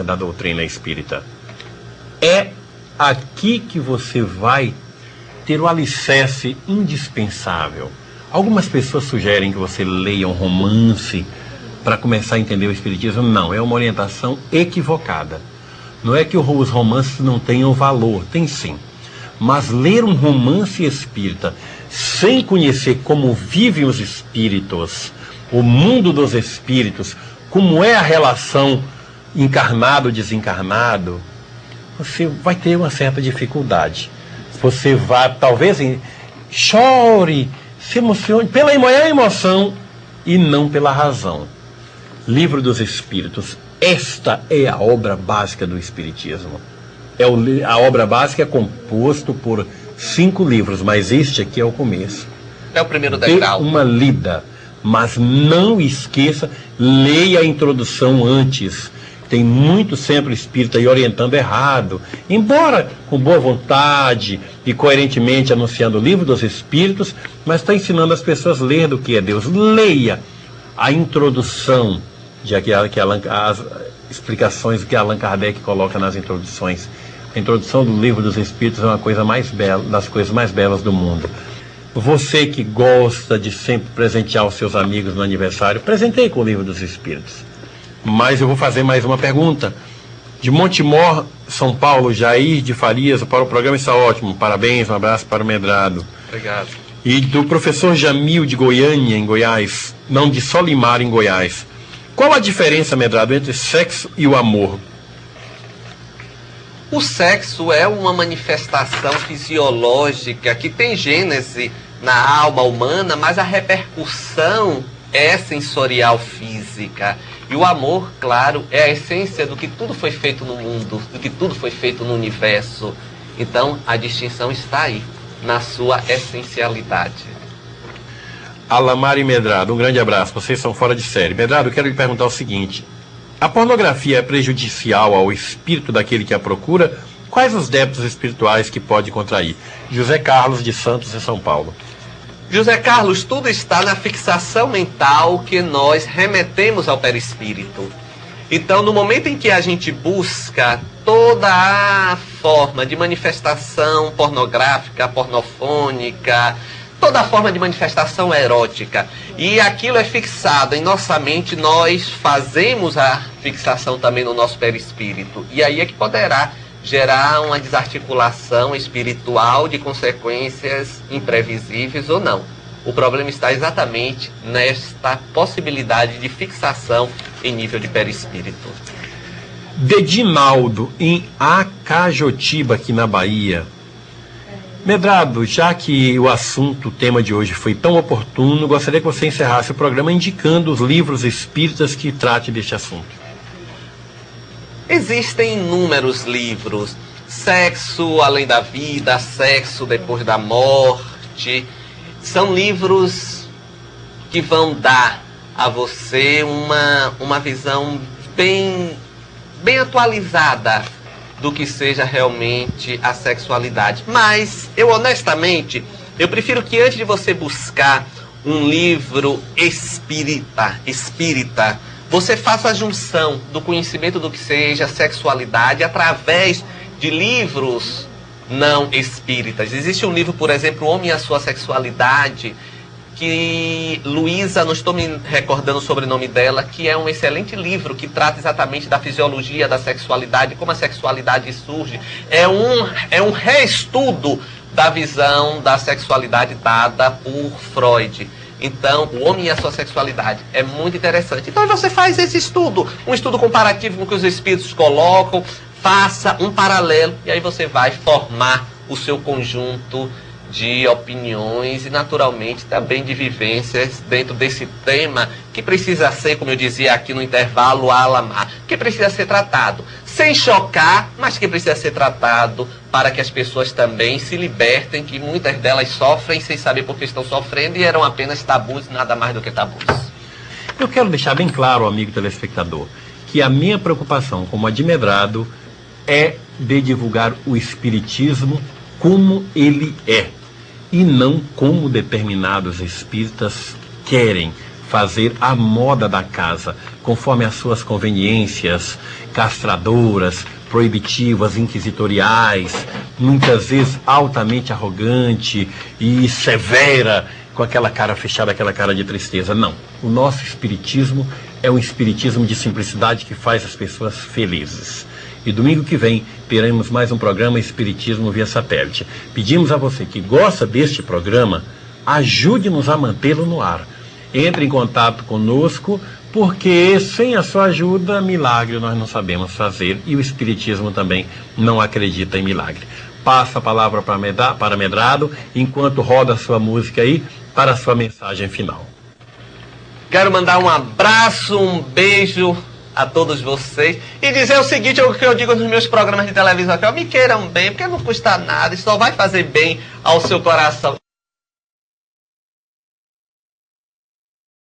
da doutrina espírita. É aqui que você vai ter o alicerce indispensável. Algumas pessoas sugerem que você leia um romance para começar a entender o espiritismo. Não, é uma orientação equivocada. Não é que os romances não tenham valor, tem sim. Mas ler um romance espírita sem conhecer como vivem os espíritos, o mundo dos espíritos, como é a relação encarnado-desencarnado, você vai ter uma certa dificuldade. Você vai, talvez, chore, se emocione pela emoção e não pela razão. Livro dos Espíritos. Esta é a obra básica do Espiritismo. A obra básica é composto por 5 livros, mas este aqui é o começo. É o primeiro degrau. Dê uma lida, mas não esqueça, leia a introdução antes. Tem muito centro espírita aí orientando errado, embora com boa vontade e coerentemente anunciando o livro dos Espíritos, mas está ensinando as pessoas a ler do que é Deus. Leia a introdução, as explicações que Allan Kardec coloca nas introduções. A introdução do livro dos Espíritos é uma coisa mais bela, das coisas mais belas do mundo. Você que gosta de sempre presentear os seus amigos no aniversário, presenteie com o livro dos Espíritos. Mas eu vou fazer mais uma pergunta. De Montemor, São Paulo, Jair de Farias, para o programa está ótimo. Parabéns, um abraço para o Medrado. Obrigado. E do professor Jamil de Goiânia, em Goiás, não, de Solimar, em Goiás. Qual a diferença, Medrado, entre sexo e o amor? O sexo é uma manifestação fisiológica que tem gênese na alma humana, mas a repercussão é sensorial física. E o amor, claro, é a essência do que tudo foi feito no mundo, do que tudo foi feito no universo. Então, a distinção está aí, na sua essencialidade. Alamar e Medrado, um grande abraço, vocês são fora de série. Medrado, eu quero lhe perguntar o seguinte: a pornografia é prejudicial ao espírito daquele que a procura? Quais os débitos espirituais que pode contrair? José Carlos de Santos, em São Paulo. José Carlos, tudo está na fixação mental que nós remetemos ao perispírito. Então, no momento em que a gente busca toda a forma de manifestação pornográfica, pornofônica, toda a forma de manifestação erótica, e aquilo é fixado em nossa mente, nós fazemos a fixação também no nosso perispírito. E aí é que poderá gerar uma desarticulação espiritual de consequências imprevisíveis ou não. O problema está exatamente nesta possibilidade de fixação em nível de perispírito. Dedinaldo, em Acajotiba, aqui na Bahia. Medrado, já que o assunto, o tema de hoje foi tão oportuno, gostaria que você encerrasse o programa indicando os livros espíritas que tratem deste assunto. Existem inúmeros livros. Sexo Além da Vida, Sexo Depois da Morte. São livros que vão dar a você uma visão bem atualizada do que seja realmente a sexualidade. Mas, honestamente, eu prefiro que antes de você buscar um livro espírita, você faça a junção do conhecimento do que seja sexualidade através de livros não espíritas. Existe um livro, por exemplo, O Homem e a Sua Sexualidade, que Luísa, não estou me recordando o sobrenome dela, que é um excelente livro que trata exatamente da fisiologia da sexualidade, como a sexualidade surge. É um reestudo da visão da sexualidade dada por Freud. Então, O Homem e a Sua Sexualidade é muito interessante. Então, você faz esse estudo, um estudo comparativo com o que os espíritos colocam, faça um paralelo e aí você vai formar o seu conjunto de opiniões e, naturalmente, também de vivências dentro desse tema que precisa ser, como eu dizia aqui no intervalo, Alamar, que precisa ser tratado sem chocar, mas que precisa ser tratado para que as pessoas também se libertem, que muitas delas sofrem sem saber por que estão sofrendo e eram apenas tabus e nada mais do que tabus. Eu quero deixar bem claro, amigo telespectador, que a minha preocupação como admedrado é de divulgar o espiritismo como ele é, e não como determinados espíritas querem fazer a moda da casa, conforme as suas conveniências, castradoras, proibitivas, inquisitoriais, muitas vezes altamente arrogante e severa, com aquela cara fechada, aquela cara de tristeza. Não. O nosso espiritismo é um espiritismo de simplicidade que faz as pessoas felizes. E domingo que vem teremos mais um programa Espiritismo via satélite. Pedimos a você que gosta deste programa, ajude-nos a mantê-lo no ar. Entre em contato conosco, porque sem a sua ajuda, milagre nós não sabemos fazer e o Espiritismo também não acredita em milagre. Passa a palavra para Medrado, enquanto roda a sua música aí, para a sua mensagem final. Quero mandar um abraço, um beijo a todos vocês e dizer o seguinte, o que eu digo nos meus programas de televisão aqui, me queiram bem, porque não custa nada, isso só vai fazer bem ao seu coração.